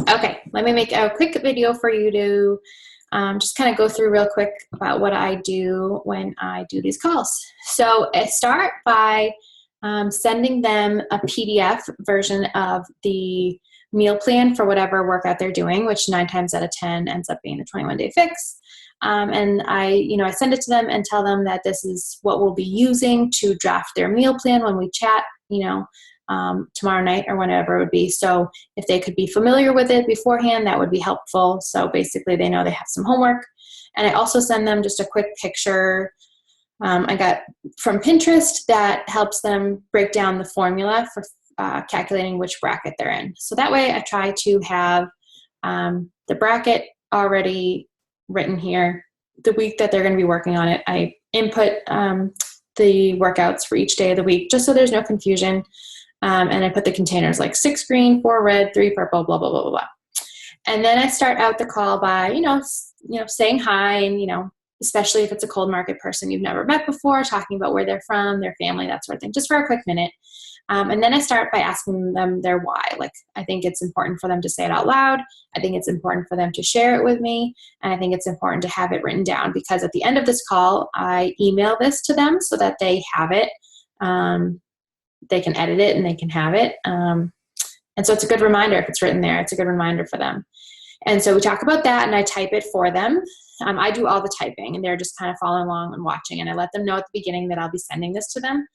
Okay, let me make a quick video for you to just kind of go through real quick about what I do when I do these calls. So I start by sending them a PDF version of the meal plan for whatever workout they're doing, which 9 times out of 10 ends up being the 21-day fix. And I send it to them and tell them that this is what we'll be using to draft their meal plan when we chat, tomorrow night or whenever it would be. So if they could be familiar with it beforehand, that would be helpful. So basically they know they have some homework. And I also send them just a quick picture I got from Pinterest that helps them break down the formula for calculating which bracket they're in. So that way I try to have the bracket already written here. The week that they're going to be working on it, I input the workouts for each day of the week just so there's no confusion. And I put the containers like 6 green, 4 red, 3 purple, blah, blah, blah, blah, blah. And then I start out the call by, saying hi and, especially if it's a cold market person you've never met before, talking about where they're from, their family, that sort of thing, just for a quick minute. And then I start by asking them their why. Like, I think it's important for them to say it out loud. I think it's important for them to share it with me. And I think it's important to have it written down because at the end of this call, I email this to them so that they have it. They can edit it and they can have it. And so it's a good reminder if it's written there. It's a good reminder for them. And so we talk about that and I type it for them. I do all the typing and they're just kind of following along and watching. And I let them know at the beginning that I'll be sending this to them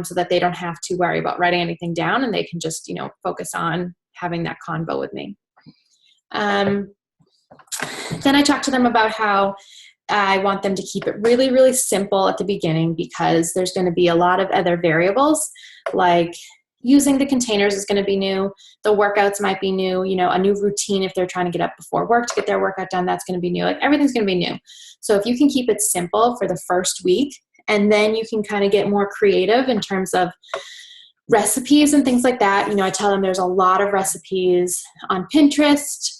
so that they don't have to worry about writing anything down and they can just, focus on having that convo with me. Then I talk to them about how I want them to keep it really, really simple at the beginning because there's going to be a lot of other variables like using the containers is going to be new. The workouts might be new, a new routine if they're trying to get up before work to get their workout done, that's going to be new. Like everything's going to be new. So if you can keep it simple for the first week and then you can kind of get more creative in terms of recipes and things like that. I tell them there's a lot of recipes on Pinterest.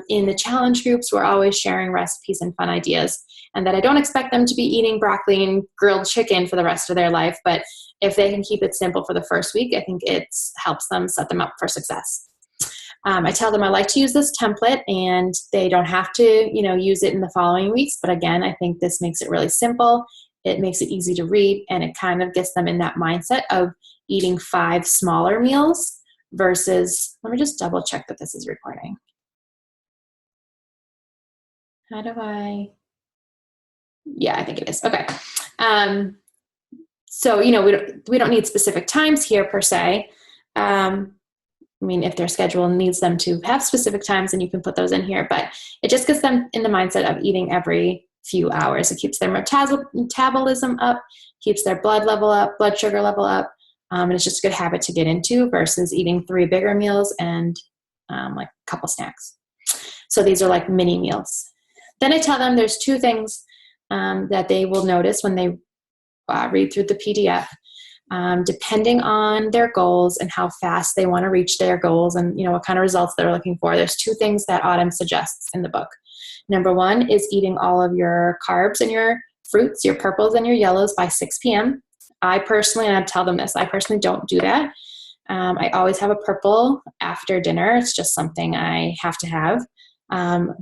In the challenge groups, we're always sharing recipes and fun ideas and that I don't expect them to be eating broccoli and grilled chicken for the rest of their life. But if they can keep it simple for the first week, I think it helps them set them up for success. I tell them I like to use this template and they don't have to, use it in the following weeks. But again, I think this makes it really simple. It makes it easy to read and it kind of gets them in that mindset of eating 5 smaller meals versus, let me just double check that this is recording. Yeah, I think it is. Okay. So, we don't need specific times here per se. If their schedule needs them to have specific times, then you can put those in here, but it just gets them in the mindset of eating every few hours. It keeps their metabolism up, keeps their blood level up, blood sugar level up. And it's just a good habit to get into versus eating 3 bigger meals and like a couple snacks. So these are like mini meals. Then I tell them there's 2 things that they will notice when they read through the PDF. Depending on their goals and how fast they want to reach their goals and what kind of results they're looking for, there's 2 things that Autumn suggests in the book. Number 1 is eating all of your carbs and your fruits, your purples and your yellows by 6 p.m. I personally, and I tell them this, I personally don't do that. I always have a purple after dinner. It's just something I have to have.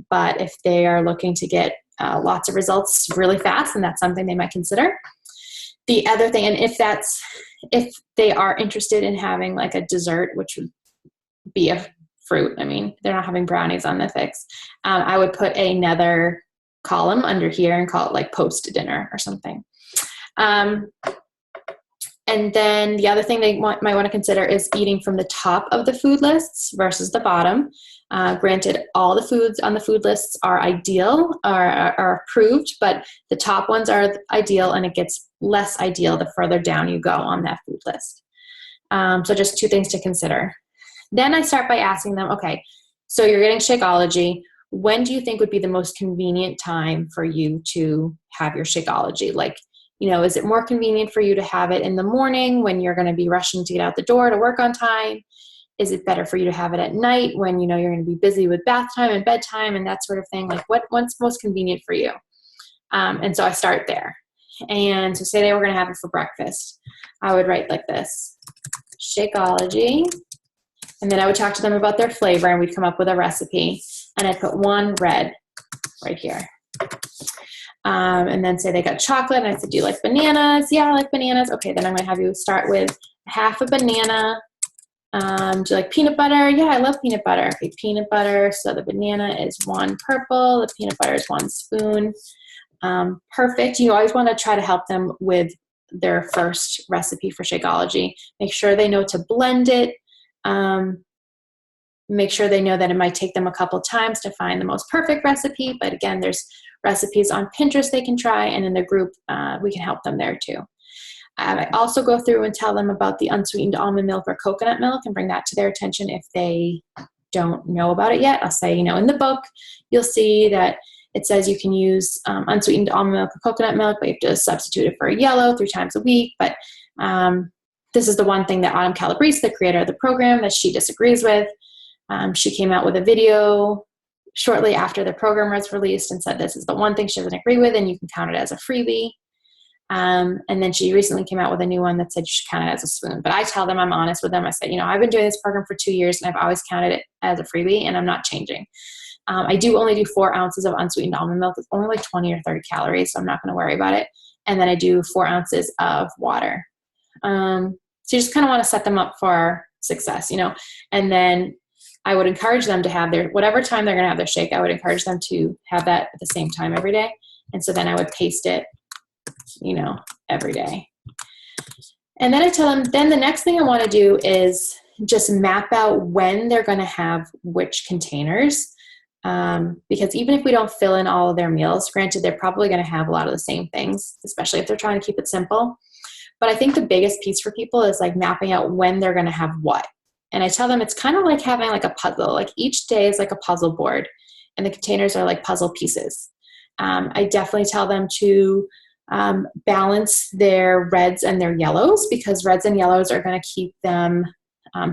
But if they are looking to get lots of results really fast, then that's something they might consider. The other thing, and if they are interested in having like a dessert, which would be a fruit, they're not having brownies on the fix, I would put another column under here and call it like post dinner or something. And then the other thing they might want to consider is eating from the top of the food lists versus the bottom. Granted, all the foods on the food lists are ideal or are approved, but the top ones are ideal and it gets less ideal the further down you go on that food list. So just 2 things to consider. Then I start by asking them, okay, so you're getting Shakeology. When do you think would be the most convenient time for you to have your Shakeology? Like, is it more convenient for you to have it in the morning when you're going to be rushing to get out the door to work on time? Is it better for you to have it at night when you're going to be busy with bath time and bedtime and that sort of thing? Like what's most convenient for you? And so I start there. And so say they were going to have it for breakfast. I would write like this: Shakeology And then I would talk to them about their flavor, and we'd come up with a recipe. And I'd put one red right here. And then say they got chocolate, and I said, do you like bananas? Yeah, I like bananas. Okay, then I'm going to have you start with half a banana. Do you like peanut butter? Yeah, I love peanut butter. Okay, peanut butter. So the banana is 1 purple. The peanut butter is 1 spoon. Perfect. You always want to try to help them with their first recipe for Shakeology. Make sure they know to blend it. Make sure they know that it might take them a couple times to find the most perfect recipe. But again, there's recipes on Pinterest they can try, and in the group, we can help them there too. I also go through and tell them about the unsweetened almond milk or coconut milk and bring that to their attention if they don't know about it yet. I'll say, in the book, you'll see that it says you can use unsweetened almond milk or coconut milk, but you have to substitute it for a yellow 3 times a week. But this is the one thing that Autumn Calabrese, the creator of the program, that she disagrees with. She came out with a video shortly after the program was released and said this is the one thing she doesn't agree with, and you can count it as a freebie. And then she recently came out with a new one that said you should count it as a spoon. But I tell them, I'm honest with them. I said, I've been doing this program for 2 years, and I've always counted it as a freebie, and I'm not changing. I do only do 4 ounces of unsweetened almond milk. It's only like 20 or 30 calories, so I'm not going to worry about it. And then I do 4 ounces of water. So you just kind of want to set them up for success, and then I would encourage them to have whatever time they're going to have their shake, I would encourage them to have that at the same time every day. And so then I would paste it, every day. And then I tell them, then the next thing I want to do is just map out when they're going to have which containers. Because even if we don't fill in all of their meals, granted, they're probably going to have a lot of the same things, especially if they're trying to keep it simple. But I think the biggest piece for people is like mapping out when they're going to have what. And I tell them it's kind of like having like a puzzle. Like each day is like a puzzle board, and the containers are like puzzle pieces. I definitely tell them to balance their reds and their yellows, because reds and yellows are going to keep them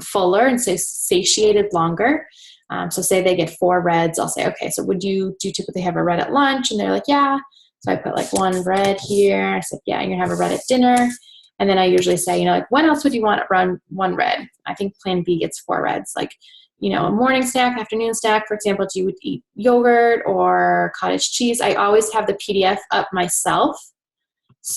fuller and satiated longer. So say they get 4 reds, I'll say, okay, so do you typically have a red at lunch? And they're like, yeah. So I put like 1 red here. I said, yeah, you're going to have a red at dinner. And then I usually say, when else would you want to run 1 red? I think Plan B gets 4 reds. Like, a morning snack, afternoon snack, for example, do you eat yogurt or cottage cheese? I always have the PDF up myself.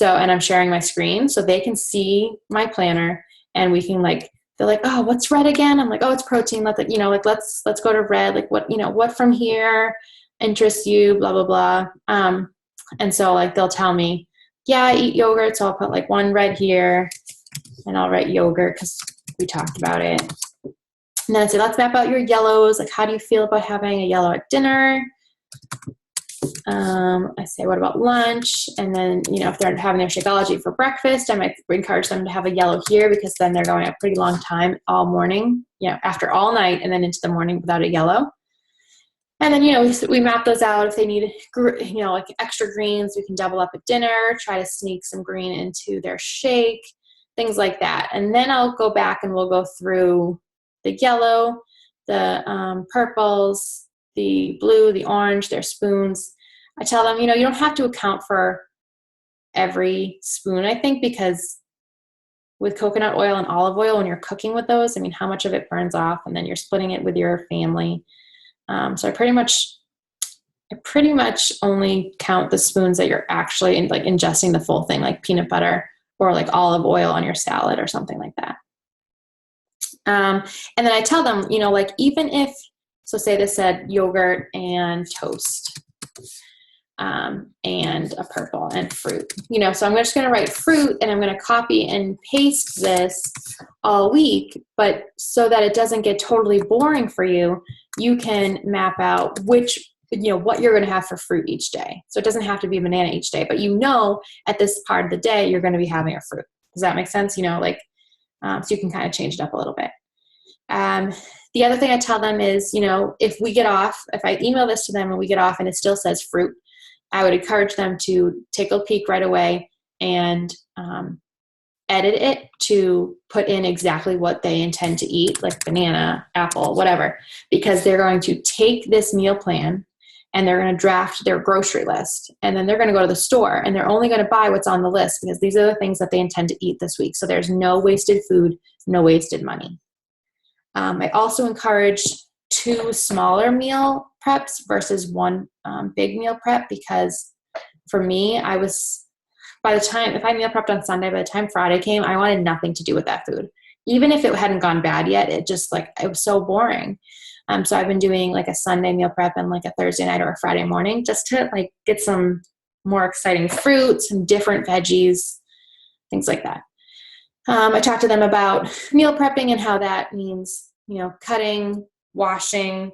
And I'm sharing my screen so they can see my planner, and we can they're like, oh, what's red again? I'm like, oh, it's protein. Let's go to red. Like what from here interests you, blah, blah, blah. And so they'll tell me, yeah, I eat yogurt. So I'll put 1 red here, and I'll write yogurt because we talked about it. And then I say, let's map out your yellows. Like, how do you feel about having a yellow at dinner? I say, what about lunch? And then, if they're having their Shakeology for breakfast, I might encourage them to have a yellow here, because then they're going a pretty long time all morning, after all night and then into the morning without a yellow. And then, we map those out. If they need, extra greens, we can double up at dinner, try to sneak some green into their shake, things like that. And then I'll go back and we'll go through the yellow, the purples, the blue, the orange, their spoons. I tell them, you don't have to account for every spoon, I think, because with coconut oil and olive oil, when you're cooking with those, how much of it burns off, and then you're splitting it with your family. So I pretty much only count the spoons that you're actually ingesting the full thing, like peanut butter or olive oil on your salad or something like that. And then I tell them, even if, so say this said yogurt and toast, and a purple and fruit, so I'm just going to write fruit, and I'm going to copy and paste this all week, but so that it doesn't get totally boring for you, you can map out what you're going to have for fruit each day. So it doesn't have to be a banana each day, but at this part of the day, you're going to be having a fruit. Does that make sense? So you can kind of change it up a little bit. The other thing I tell them is, if I email this to them and we get off and it still says fruit, I would encourage them to take a peek right away and edit it to put in exactly what they intend to eat, like banana, apple, whatever, because they're going to take this meal plan and they're going to draft their grocery list, and then they're going to go to the store and they're only going to buy what's on the list, because these are the things that they intend to eat this week. So there's no wasted food, no wasted money. I also encourage 2 smaller meal preps versus 1 big meal prep, because for me, by the time, if I meal prepped on Sunday, by the time Friday came, I wanted nothing to do with that food. Even if it hadn't gone bad yet, it was so boring. So I've been doing like a Sunday meal prep and like a Thursday night or a Friday morning, just to like get some more exciting fruits and different veggies, things like that. I talked to them about meal prepping and how that means, cutting, washing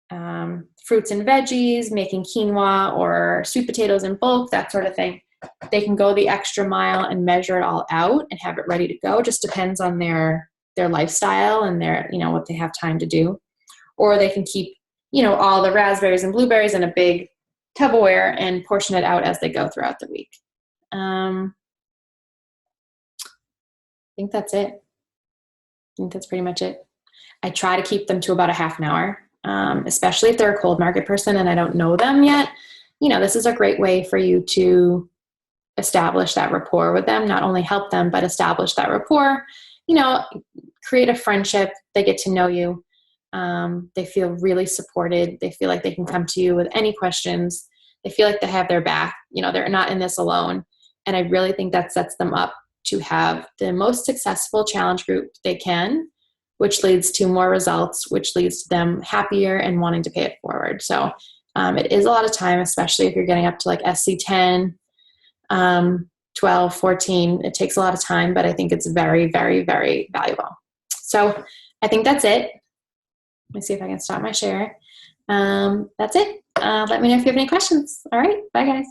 fruits and veggies, making quinoa or sweet potatoes in bulk, that sort of thing. They can go the extra mile and measure it all out and have it ready to go. Just depends on their lifestyle and their, what they have time to do. Or they can keep, all the raspberries and blueberries in a big Tupperware and portion it out as they go throughout the week. I think that's it. I think that's pretty much it. I try to keep them to about a half an hour, especially if they're a cold market person and I don't know them yet. This is a great way for you to establish that rapport with them, not only help them, but establish that rapport, create a friendship. They get to know you. They feel really supported. They feel like they can come to you with any questions. They feel like they have their back. They're not in this alone. And I really think that sets them up to have the most successful challenge group they can, which leads to more results, which leads to them happier and wanting to pay it forward. So it is a lot of time, especially if you're getting up to like SC10, 12, 14. It takes a lot of time, but I think it's very, very, very valuable. So I think that's it. Let me see if I can stop my share. That's it. Let me know if you have any questions. All right. Bye, guys.